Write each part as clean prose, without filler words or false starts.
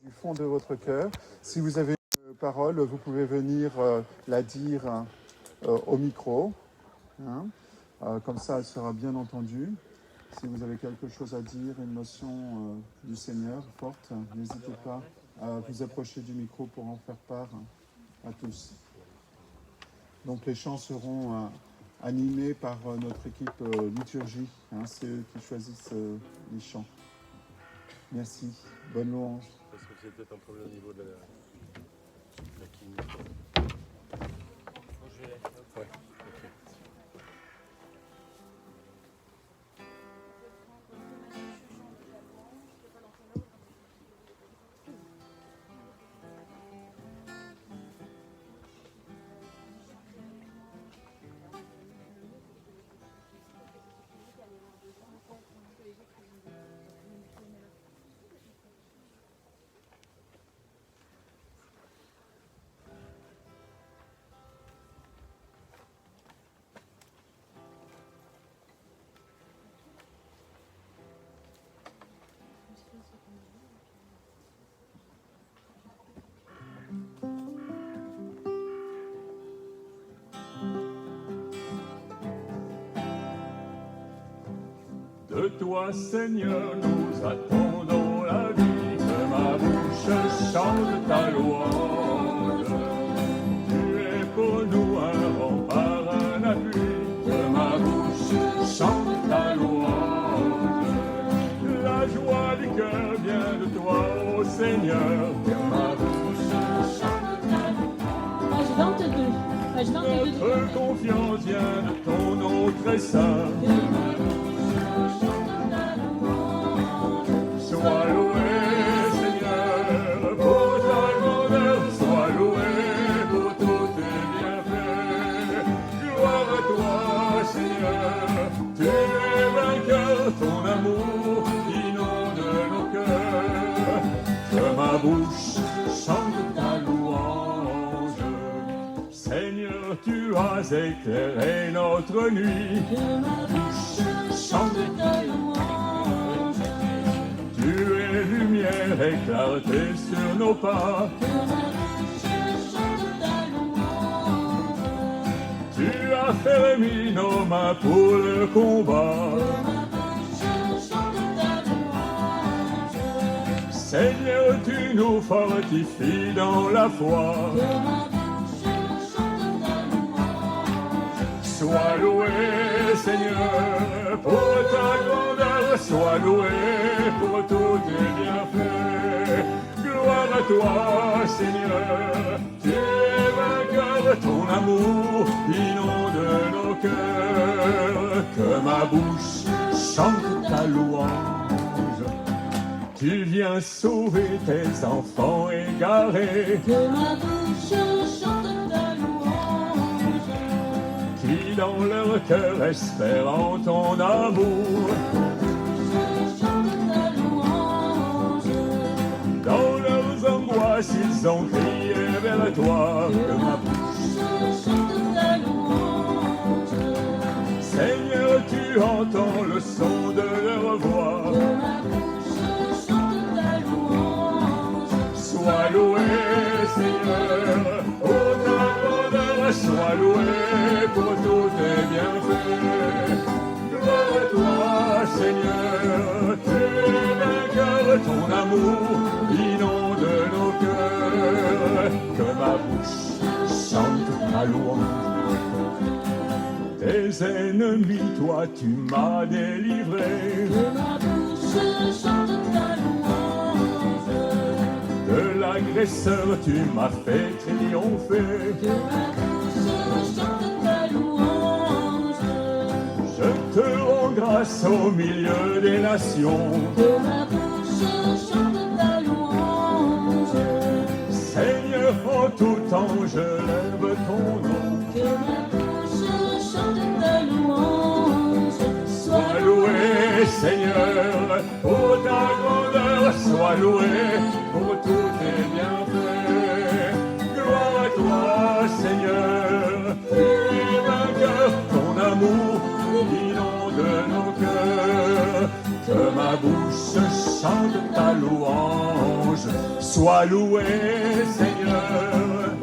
du fond de votre cœur. Si vous avez une parole, vous pouvez venir la dire au micro. Hein. Comme ça, elle sera bien entendue. Si vous avez quelque chose à dire, une notion du Seigneur forte, n'hésitez pas à vous approcher du micro pour en faire part à tous. Donc les chants seront animés par notre équipe liturgie. Hein, c'est eux qui choisissent les chants. Merci. Bonne louange. Parce que c'est peut-être un problème au niveau de la clinique. Ouais, ok. De toi, Seigneur, nous attendons la vie, que ma bouche chante ta louange. Tu es pour nous un rempart, un appui, que ma bouche chante ta louange. La joie du cœur vient de toi, ô Seigneur, que ma bouche chante ta louange. Page 22. Page 22. Notre confiance vient de ton nom très saint. Sois loué, Seigneur, pour ta grandeur, sois loué pour tous tes bienfaits. Gloire à toi, Seigneur, tu es vainqueur, ton amour inonde nos cœurs. Que ma bouche chante ta louange. Seigneur, tu as éclairé notre nuit. Que ma bouche chante ta louange. Tu es lumière et clarté sur nos pas. Que ma bouche chante ta louange. Tu as fermé nos mains pour le combat. Que ma bouche chante ta louange. Seigneur, tu nous fortifies dans la foi. Que ma bouche chante ta louange. Sois loué, Seigneur, pour ta grandeur, sois loué pour tous tes bienfaits. Gloire à toi, Seigneur, tu es vainqueur, ton amour inonde nos cœurs. Que ma bouche chante ta louange. Tu viens sauver tes enfants égarés. Que ma bouche chante ta louange. Qui dans leur cœur espèrent en ton amour. Dans leurs angoisses, ils ont crié vers toi. Que ma bouche chante ta louange. Seigneur, tu entends le son de leur voix. Que ma bouche chante ta louange. Sois loué, Seigneur, pour ta grandeur. Sois loué pour tous tes bienfaits. Gloire à toi, Seigneur, tu es vainqueur, ton amour inonde nos cœurs. Que ma bouche chante ta louange. Tes ennemis, toi, tu m'as délivré. Que ma bouche chante ta louange. De l'agresseur, tu m'as fait triompher. Que ma bouche chante ta louange. Je te rends grâce au milieu des nations. Que ma bouche chante ta louange. Seigneur, en tout temps, je lève ton nom. Que ma bouche chante ta louange. Sois loué, Seigneur, pour ta grandeur. Sois loué pour tous tes bienfaits. Gloire à toi, Seigneur, tu es vainqueur, ton amour inonde nos cœurs. Que ma bouche chante ta louange. Sois loué, Seigneur.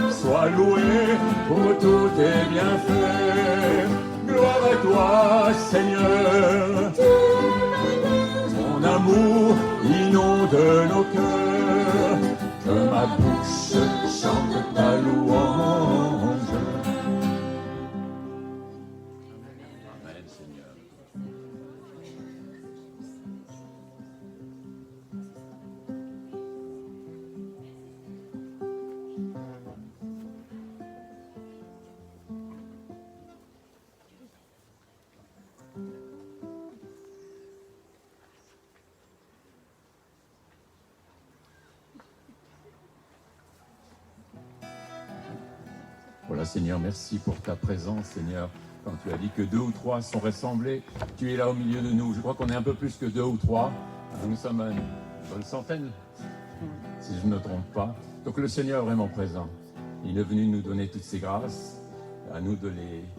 Sois loué pour tous tes bienfaits. Gloire à toi, Seigneur. Ton amour inonde nos cœurs. Que ma bouche chante ta louange. Amen, Seigneur. Voilà, Seigneur, merci pour ta présence, Seigneur. Quand tu as dit que 2 ou 3 sont rassemblés, tu es là au milieu de nous. Je crois qu'on est un peu plus que 2 ou 3. Nous sommes une bonne centaine, si je ne me trompe pas. Donc le Seigneur est vraiment présent. Il est venu nous donner toutes ces grâces, à nous de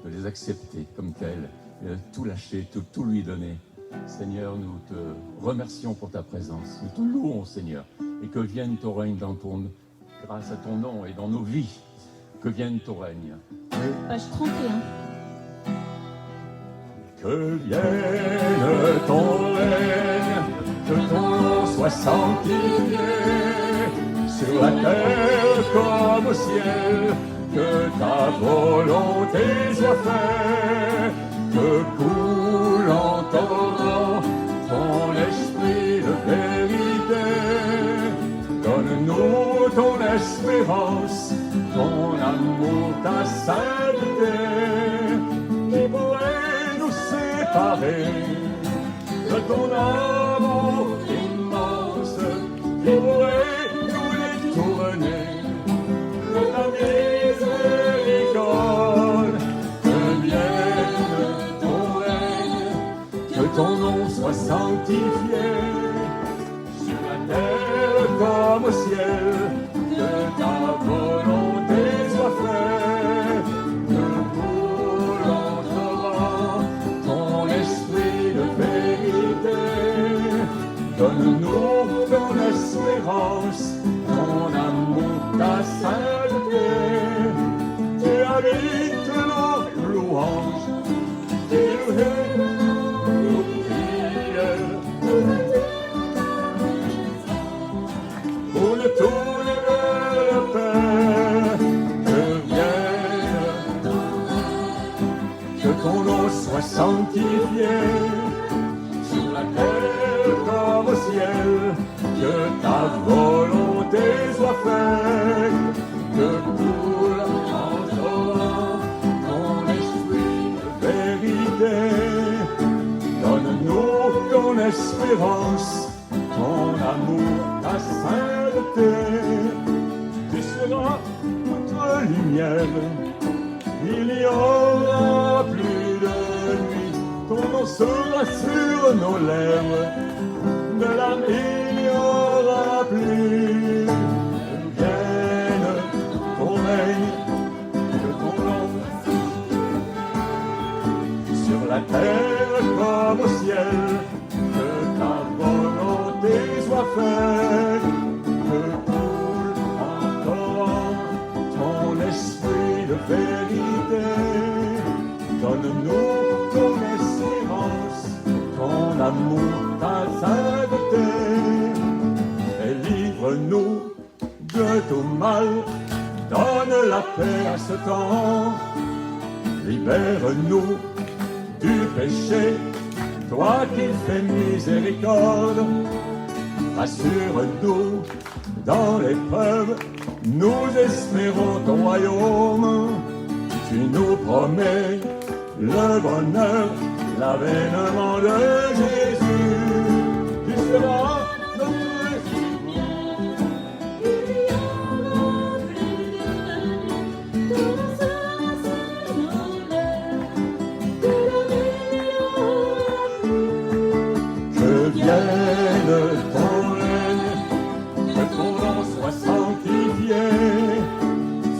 les accepter comme telles, de tout lâcher, tout lui donner. Seigneur, nous te remercions pour ta présence. Nous te louons, Seigneur, et que vienne ton règne grâce à ton nom et dans nos vies. Que vienne ton règne. Page 31. Que vienne ton règne, que ton nom soit sanctifié, sur la terre comme au ciel, que ta volonté soit faite, que coule en torrent ton esprit de vérité. Donne-nous ton espérance, ton amour, ta sainteté, qui pourrait nous séparer de ton amour immense, qui pourrait nous détourner de ta miséricorde. Que vienne ton règne, que ton nom soit sanctifié, sur la terre comme au ciel, que ta volonté soit faite, que coule en torrent ton esprit de vérité. Donne-nous ton espérance, ton amour, ta sainteté. Tu habites nos louanges, tu es nos prières. Pour le tourner de la paix, que ton nom soit sanctifié, sur la terre comme au ciel, que ta volonté soit faite, que coule en torrent ton esprit de vérité. Donne-nous ton espérance, ton amour, ta sainteté. Tu seras notre lumière, il n'y aura plus de nuit. Ton nom sera sur nos lèvres, de l'âme il n'y aura plus. Que vienne ton règne, que ton nom, sur la terre comme au ciel, que ta volonté soit faite, que coule en torrent ton esprit de vérité. Donne-nous ton espérance, ton amour, ta sainteté. Et livre-nous de tout mal, donne la paix à ce temps. Libère-nous du péché, toi qui fais miséricorde. Rassure-nous dans l'épreuve, nous espérons ton royaume. Tu nous promets le bonheur, l'avènement de Jésus. Tu seras notre que vienne ton règne, que ton nom soit sanctifié,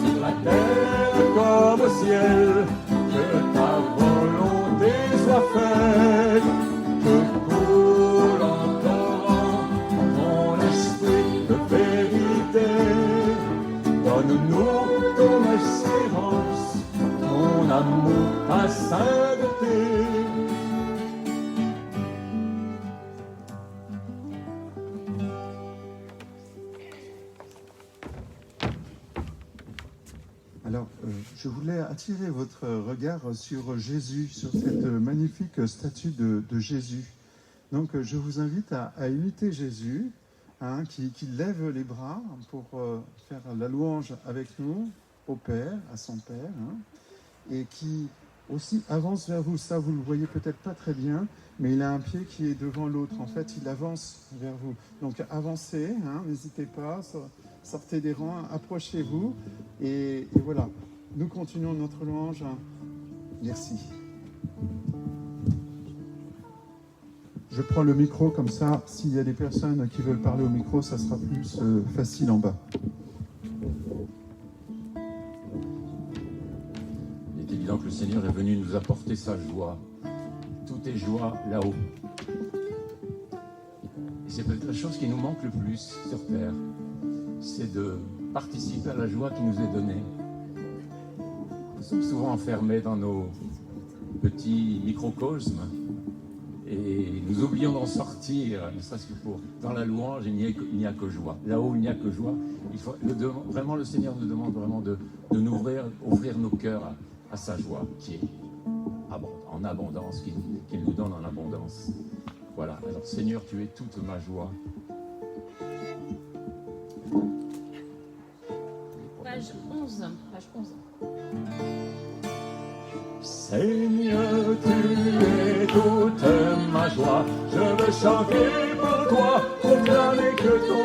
sur la terre comme au ciel, que ta volonté soit faite, que coule en torrent amour, ta sainteté. Alors, je voulais attirer votre regard sur Jésus, sur cette magnifique statue de Jésus. Donc, je vous invite à imiter Jésus, hein, qui lève les bras pour faire la louange avec nous au Père, à son Père, hein, et qui aussi avance vers vous. Ça, vous ne le voyez peut-être pas très bien, mais il a un pied qui est devant l'autre. En fait, il avance vers vous. Donc, avancez, hein, n'hésitez pas, sortez des rangs, approchez-vous, et voilà. Nous continuons notre louange. Merci. Je prends le micro comme ça, s'il y a des personnes qui veulent parler au micro, ça sera plus facile en bas. Il est évident que le Seigneur est venu nous apporter sa joie. Tout est joie là-haut. Et c'est peut-être la chose qui nous manque le plus sur terre. C'est de participer à la joie qui nous est donnée. Nous sommes souvent enfermés dans nos petits microcosmes et nous oublions d'en sortir, ne serait-ce que pour. Dans la louange, il n'y a que joie. Là-haut, il n'y a que joie. Vraiment, le Seigneur nous demande vraiment de nous ouvrir nos cœurs à sa joie, qui est en abondance, qu'il nous donne en abondance. Voilà. Alors, Seigneur, tu es toute ma joie. Page 11. Seigneur, tu es toute ma joie. Je veux chanter pour toi, proclamer que ton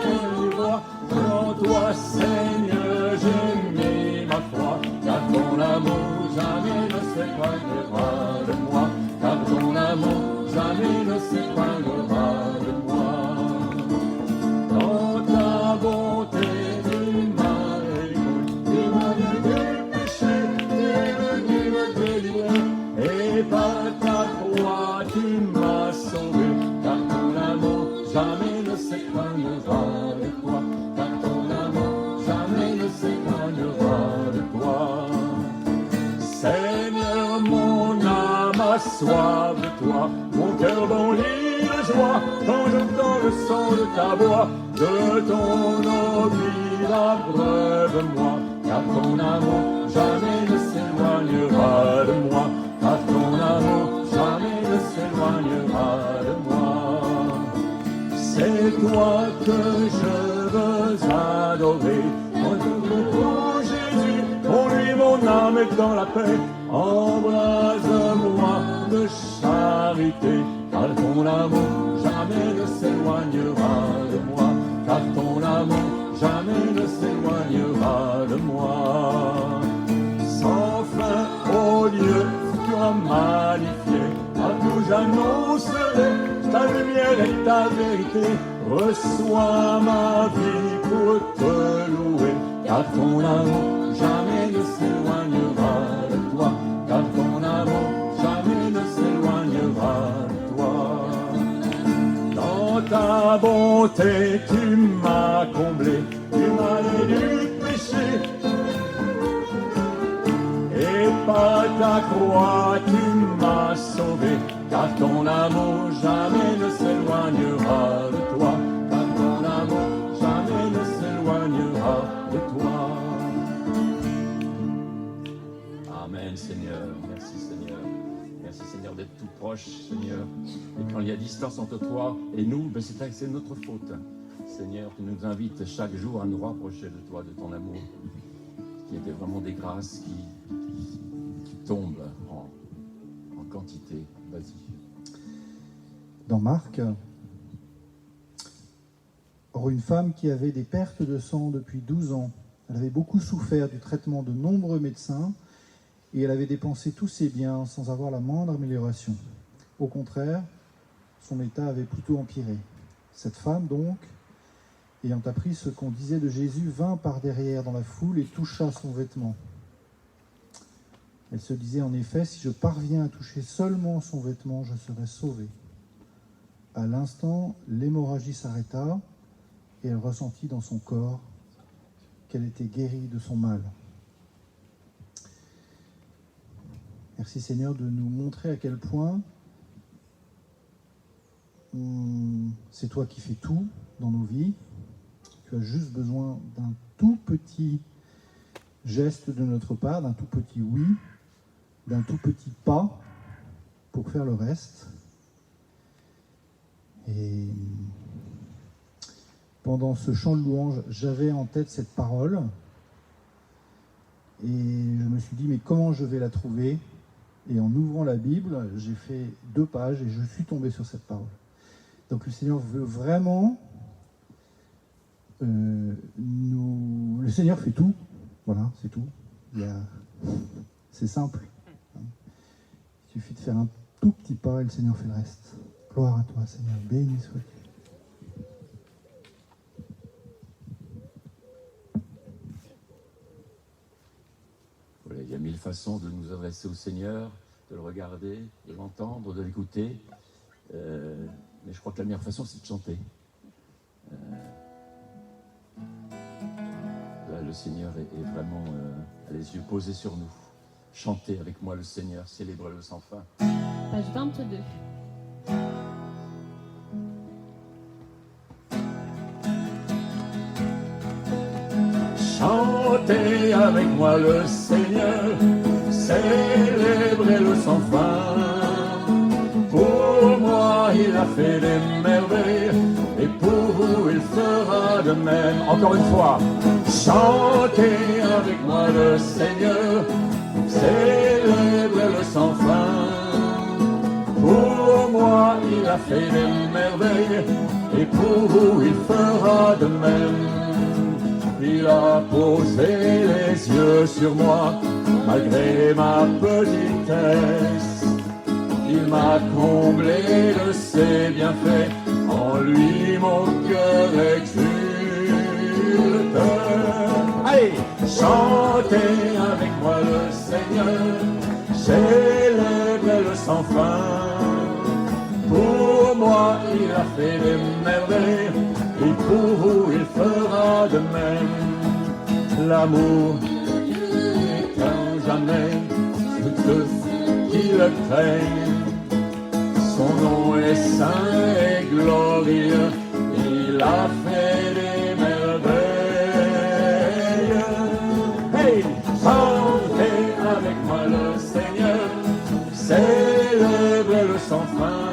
voix. En toi, Seigneur, j'ai mis ma foi. Car ton amour jamais ne s'éloignera de moi. Car ton amour jamais ne s'éloignera de moi. Dans ta bonté, tu m'as élevé du péché, tu es venu me délivrer. Et par ta croix, tu m'as sauvé. Car ton amour jamais ne s'éloignera de toi. Car ton amour jamais ne s'éloignera de toi. Seigneur, mon âme a soif de toi, mon cœur bondit de joie quand j'entends le son de ta voix. De ton oubli, abreuve-moi, car ton amour jamais ne s'éloignera de moi. Car ton amour jamais ne s'éloignera de moi. C'est toi que je veux adorer. Oh Jésus, en lui mon âme est dans la paix. Embrase-moi de charité, car ton amour jamais ne s'éloignera de moi. Car ton amour jamais ne s'éloignera de moi. Sans fin, ô Dieu, tu as magnifié. À tout j'annoncerai ta lumière et ta vérité. Reçois ma vie pour te louer. Car ton amour jamais ne s'éloignera de toi. Car ton amour jamais ne s'éloignera de toi. Dans ta bonté, tu m'as comblé. Tu m'as aidé du péché. Et par ta croix, tu m'as sauvé. Car ton amour jamais ne s'éloignera de toi. Car ton amour jamais ne s'éloignera de toi. Amen, Seigneur. Merci, Seigneur. Merci, Seigneur, d'être tout proche, Seigneur. Et quand il y a distance entre toi et nous, ben c'est notre faute. Seigneur, tu nous invites chaque jour à nous rapprocher de toi, de ton amour, qui était vraiment des grâces qui tombent en quantité. Vas-y. Dans Marc, une femme qui avait des pertes de sang depuis 12 ans. Elle avait beaucoup souffert du traitement de nombreux médecins et elle avait dépensé tous ses biens sans avoir la moindre amélioration. Au contraire, son état avait plutôt empiré. Cette femme, donc, ayant appris ce qu'on disait de Jésus, vint par derrière dans la foule et toucha son vêtement. Elle se disait en effet, si je parviens à toucher seulement son vêtement, je serai sauvée. À l'instant, l'hémorragie s'arrêta et elle ressentit dans son corps qu'elle était guérie de son mal. Merci Seigneur de nous montrer à quel point c'est toi qui fais tout dans nos vies. Tu as juste besoin d'un tout petit geste de notre part, d'un tout petit oui, d'un tout petit pas pour faire le reste. Et pendant ce chant de louange, j'avais en tête cette parole et je me suis dit mais comment je vais la trouver? Et en ouvrant la Bible, j'ai fait 2 pages et je suis tombé sur cette parole. Donc le Seigneur veut vraiment le Seigneur fait tout, voilà, c'est tout. C'est simple. Il suffit de faire un tout petit pas et le Seigneur fait le reste. Gloire à toi, Seigneur, béni sois-tu. Voilà, il y a 1000 façons de nous adresser au Seigneur, de le regarder, de l'entendre, de l'écouter. Mais je crois que la meilleure façon, c'est de chanter. Là, le Seigneur est vraiment a les yeux posés sur nous. Chantez avec moi le Seigneur, célébrez-le sans fin. Page 22. Chantez avec moi le Seigneur, célébrez-le sans fin. Pour moi, il a fait des merveilles, et pour vous, il fera de même. Encore une fois, chantez avec moi le Seigneur, célébrez-le sans fin. Pour moi, il a fait des merveilles, et pour vous, il fera de même. Il a posé les yeux sur moi, malgré ma petitesse. Il m'a comblé de ses bienfaits, en lui mon cœur exulte. Allez, chantez avec moi le Seigneur, célébrez-le sans fin. Pour moi, il a fait des merveilles, et pour vous, il fera de même. L'amour n'éteint jamais ceux qui le craignent. Son nom est saint et glorieux, il a fait des merveilles. Hey, chantez avec moi le Seigneur, célébrez-le sans fin.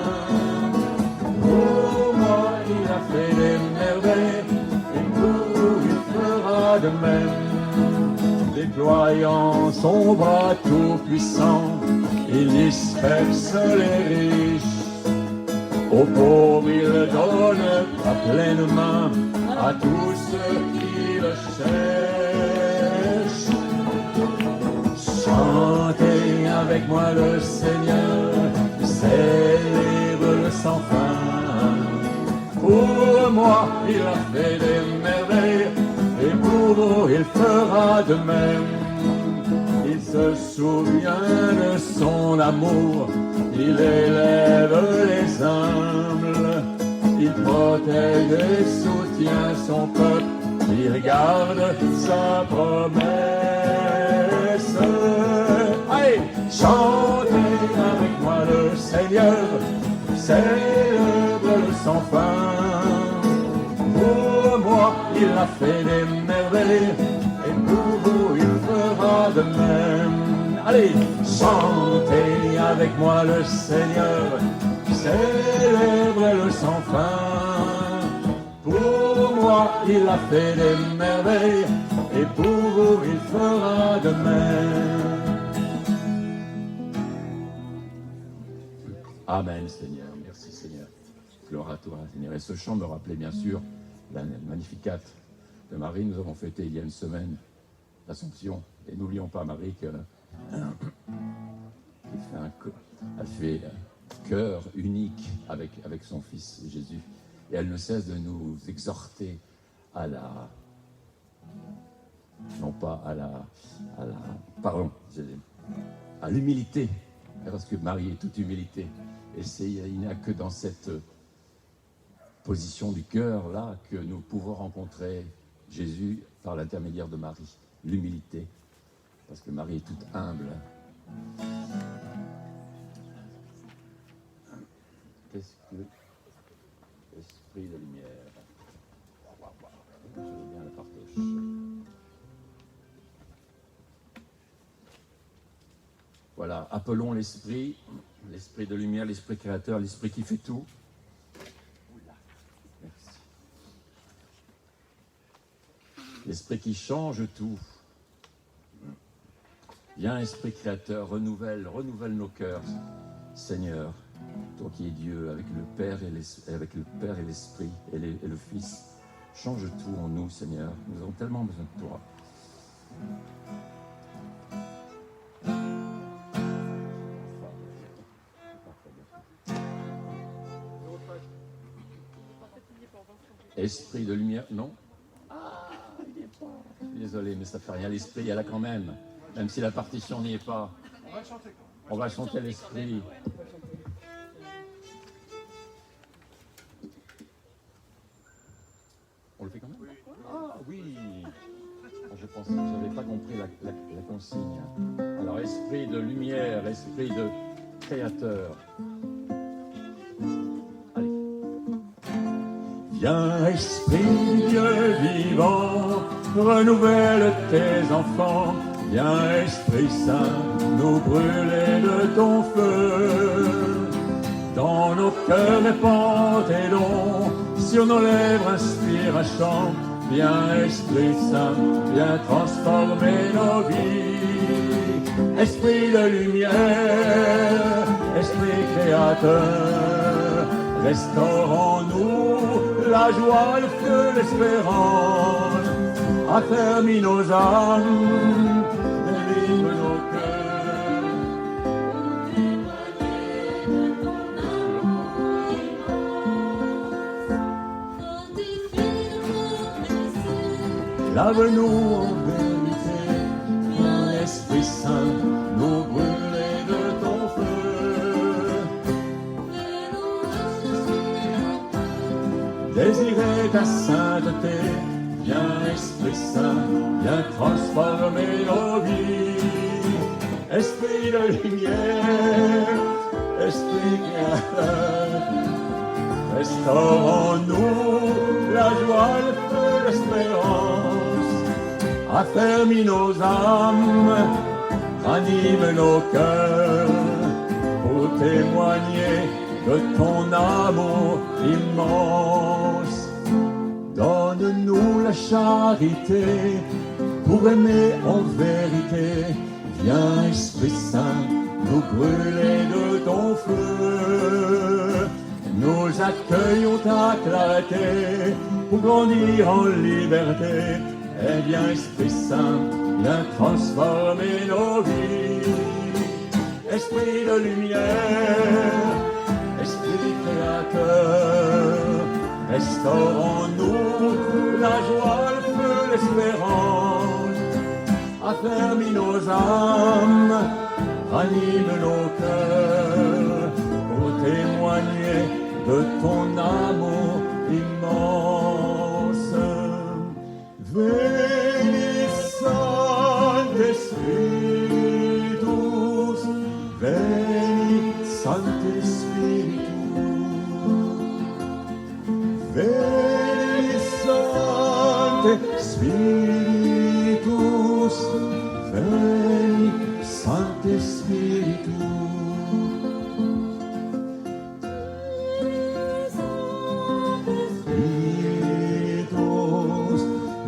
Pour moi, il a fait des merveilles, et pour vous, il fera de même. Déployant son bras tout-puissant, il disperse les riches. Aux pauvres, il donne à pleine main à tous ceux qui le cherchent. Chantez avec moi le Seigneur, célèbre-le sans fin. Pour moi, il a fait des merveilles, et pour vous, il fera de même. Il se souvient de son amour, il élève les humbles, il protège et soutient son peuple, il garde sa promesse. Allez, chantez avec moi le Seigneur, célèbre-le sans fin. Pour moi, il a fait des merveilles, et pour vous, il fera de même. Allez, chantez avec moi le Seigneur, célébrez-le sans fin. Pour moi, il a fait des merveilles, et pour vous, il fera de même. Amen, Seigneur. Merci, Seigneur. Gloire à toi, Seigneur. Et ce chant me rappelait bien sûr la Magnificat de Marie. Nous avons fêté il y a une semaine l'Assomption. Et n'oublions pas, Marie, qu'elle fait un cœur unique avec son Fils Jésus. Et elle ne cesse de nous exhorter à la... non pas à l'humilité. Parce que Marie est toute humilité. Et il n'y a que dans cette position du cœur là que nous pouvons rencontrer Jésus par l'intermédiaire de Marie. L'humilité. Parce que Marie est toute humble. Qu'est-ce que esprit de lumière? Je veux bien la partage. Voilà, appelons l'esprit de lumière, l'esprit créateur, l'esprit qui fait tout. Merci. L'esprit qui change tout. Viens, esprit créateur, renouvelle nos cœurs, Seigneur, toi qui es Dieu, avec le Père et l'Esprit et le Fils. Change tout en nous, Seigneur. Nous avons tellement besoin de toi. Esprit de lumière, non? Ah, il n'y est pas. Je suis désolé, mais ça ne fait rien. L'esprit, il y a là quand même. Même si la partition n'y est pas. On va chanter l'esprit. On le fait quand même? Ah oui. Je pensais que je n'avais pas compris la consigne. Alors, esprit de lumière, esprit de créateur. Allez. Viens, esprit Dieu vivant, renouvelle tes enfants. Viens, Esprit Saint, nous brûler de ton feu. Dans nos cœurs répand tes dons, sur nos lèvres inspire un chant. Viens, Esprit Saint, viens transformer nos vies. Esprit de lumière, Esprit créateur, restaure en nous la joie, le feu, l'espérance. Affermis nos âmes, délivre nos cœurs. Lave-nous en vérité, mon Esprit Saint, nous brûler de ton feu. Désirer ta sainteté, viens Esprit Saint, viens transformer nos vies. Esprit de lumière, Esprit créateur, restaure en nous la joie, le feu, l'espérance. Affermis nos âmes, ranime nos cœurs, pour témoigner de ton amour immense. Donne-nous la charité pour aimer en vérité. Viens, Esprit Saint, nous brûler de ton feu. Nous accueillons ta clarté pour grandir en liberté. Et viens, Esprit Saint, viens transformer nos vies. Esprit de lumière, Esprit créateur, restaure en nous la joie, le feu, l'espérance. Affermis nos âmes, ranime nos cœurs, pour témoigner de ton amour immense. Veni Sancte Spiritus, veni Sancte Spiritus, veni Sancte Spiritus, veni Sancte Spiritus.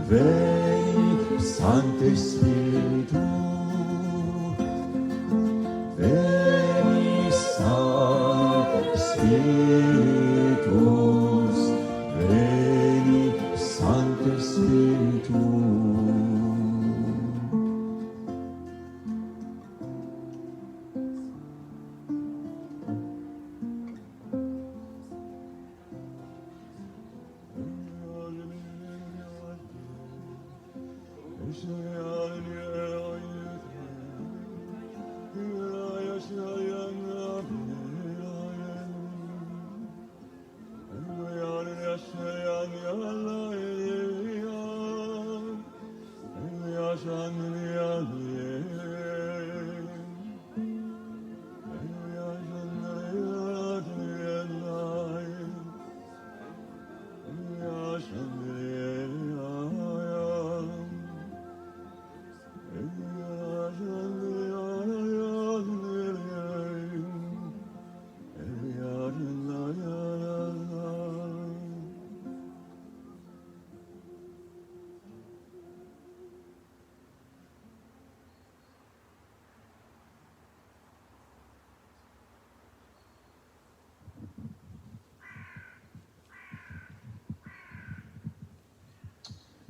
Veni Sancte Spiritus, veni Sancte Spiritus, veni Sancte Spiritus.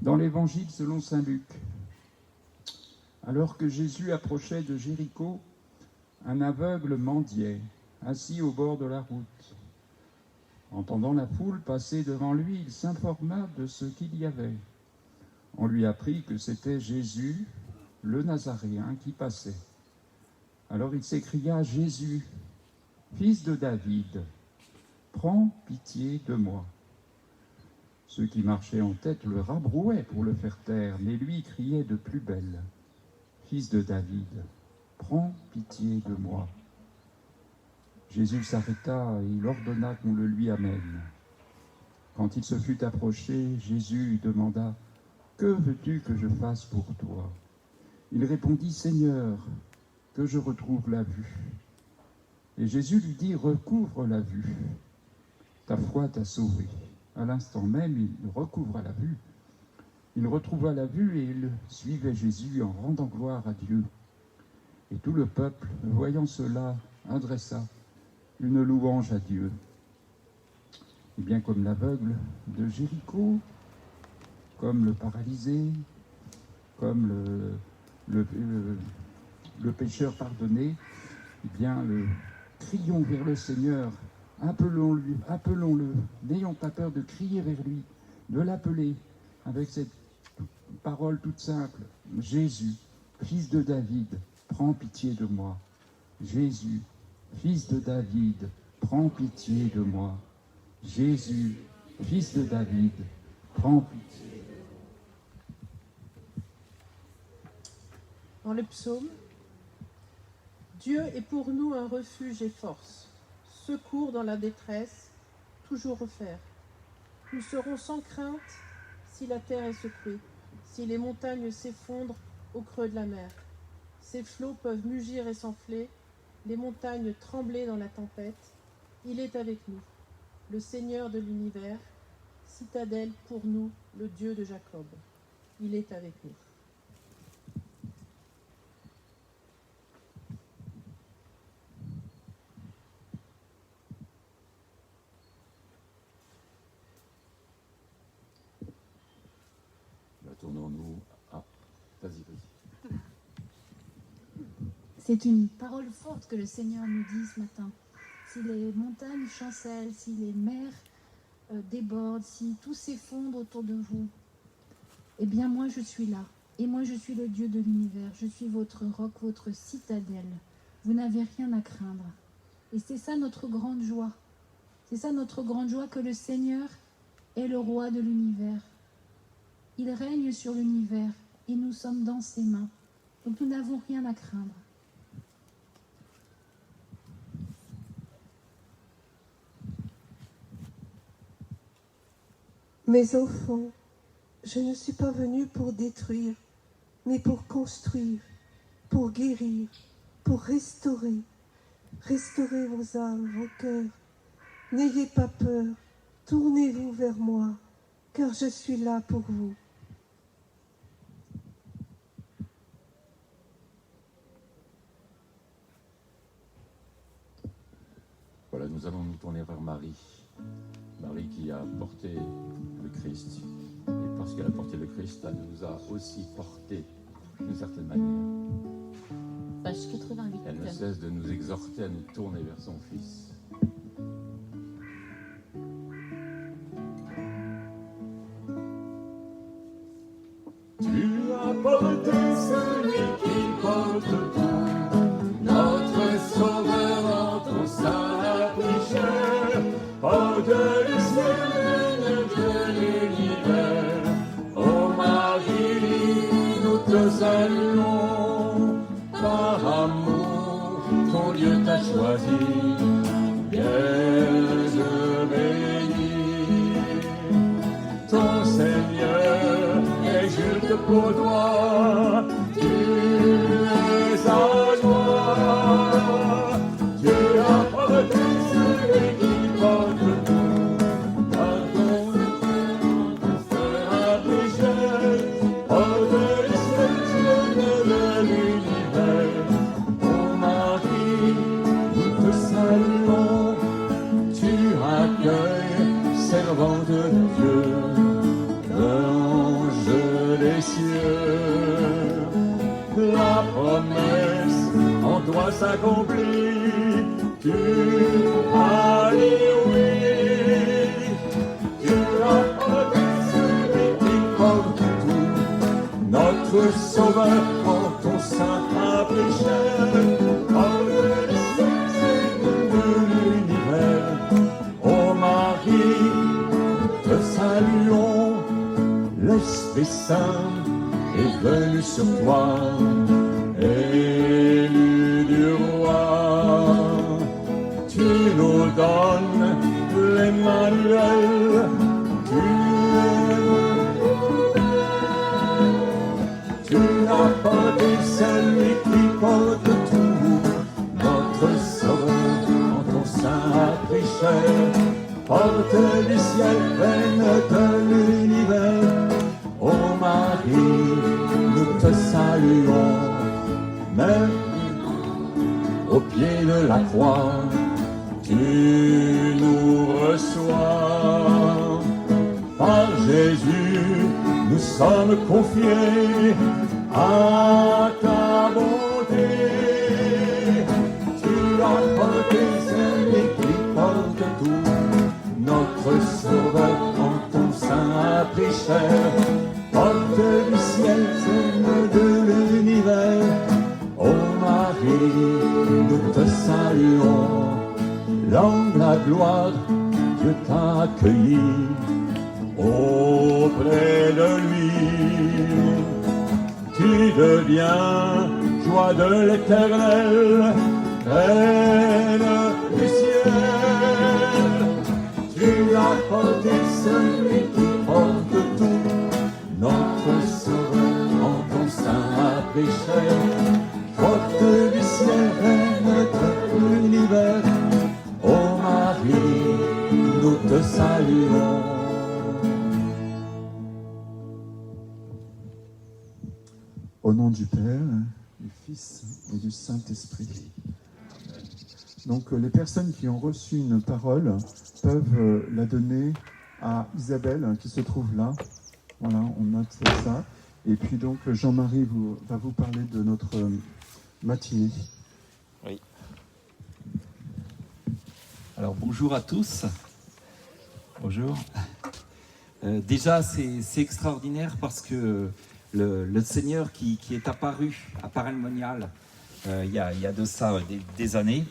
Dans l'Évangile selon saint Luc, alors que Jésus approchait de Jéricho, un aveugle mendiait, assis au bord de la route. Entendant la foule passer devant lui, il s'informa de ce qu'il y avait. On lui apprit que c'était Jésus, le Nazaréen, qui passait. Alors il s'écria: Jésus, fils de David, prends pitié de moi. Ceux qui marchaient en tête le rabrouaient pour le faire taire, mais lui criait de plus belle: Fils de David, prends pitié de moi. Jésus s'arrêta et il ordonna qu'on le lui amène. Quand il se fut approché, Jésus demanda: Que veux-tu que je fasse pour toi? Il répondit: Seigneur, que je retrouve la vue. Et Jésus lui dit: Recouvre la vue. Ta foi t'a sauvé. À l'instant même, il recouvra la vue. Il retrouva la vue et il suivait Jésus en rendant gloire à Dieu. Et tout le peuple, voyant cela, adressa une louange à Dieu. Et bien comme l'aveugle de Jéricho, comme le paralysé, comme le pécheur pardonné, eh bien, crions vers le Seigneur, appelons-le, n'ayons pas peur de crier vers lui, de l'appeler avec cette parole toute simple: Jésus, fils de David, prends pitié de moi. Jésus, fils de David, prends pitié de moi. Jésus, fils de David, prends pitié. Dans le psaume, Dieu est pour nous un refuge et force, secours dans la détresse, toujours offert. Nous serons sans crainte si la terre est secouée, si les montagnes s'effondrent au creux de la mer. Ces flots peuvent mugir et s'enfler, les montagnes trembler dans la tempête. Il est avec nous, le Seigneur de l'univers, citadelle pour nous, le Dieu de Jacob. Il est avec nous. Tournons-nous à... Vas-y. C'est une parole forte que le Seigneur nous dit ce matin. Si les montagnes chancellent, si les mers débordent, si tout s'effondre autour de vous, eh bien moi je suis là. Et moi je suis le Dieu de l'univers. Je suis votre roc, votre citadelle. Vous n'avez rien à craindre. Et c'est ça notre grande joie. C'est ça notre grande joie, que le Seigneur est le roi de l'univers. Il règne sur l'univers et nous sommes dans ses mains. Donc nous n'avons rien à craindre. Mes enfants, je ne suis pas venue pour détruire, mais pour construire, pour guérir, pour restaurer. Restaurez vos âmes, vos cœurs. N'ayez pas peur, tournez-vous vers moi, car je suis là pour vous. Voilà, nous allons nous tourner vers Marie. Marie qui a porté le Christ. Et parce qu'elle a porté le Christ, elle nous a aussi porté d'une certaine manière. Page 88. Elle ne cesse de nous exhorter à nous tourner vers son Fils. Tu as porté celui qui porte tout, notre Sauveur en ton sein pécheur, porte le ciel de l'univers. Ô Marie, nous te saluons, par amour, ton Dieu t'a choisi, Vierge bénie. Ton Seigneur exulte pour toi, tu es sa joie. Tu as porté celui qui porte tout, pardonne ton frère pécheur, porte le ciel de l'univers. Ô Marie, nous te saluons, tu accueilles, servante de Dieu, l'ange soit accompli. Tu as dit oui, tu as porté celui qui porte tout, notre Sauveur en ton sein a pris chair, porte les cieux de l'univers. Ô Marie, te saluons, l'Esprit Saint est venu sur toi, élu du roi. Tu nous donnes l'Emmanuel, tu as porté celui qui porte tout, notre Sauveur en ton sein a pris chair, porte du ciel, reine de l'univers. Ô Marie, nous te saluons, même au pied de la croix, tu nous reçois. Par Jésus, nous sommes confiés à ta bonté. Tu as porté celui qui porte tout, notre Sauveur en ton sein a pris chair, porte du ciel, Seigneur de l'univers. Ô Marie, nous te saluons, l'homme de la gloire, Dieu t'a accueilli auprès de lui. Tu deviens joie de l'Éternel, reine du ciel. Tu as porté celui qui porte tout, notre Sauveur en ton sein a pris chair, porte du ciel, reine de l'univers. Ô Marie, nous te saluons. Au nom du Père, du Fils et du Saint-Esprit. Donc les personnes qui ont reçu une parole peuvent la donner à Isabelle qui se trouve là. Voilà, on note ça. Et puis donc Jean-Marie va vous parler de notre matinée. Oui. Alors bonjour à tous. Bonjour. Déjà c'est extraordinaire parce que le Seigneur qui est apparu à Paray-le-Monial il y a de ça des années,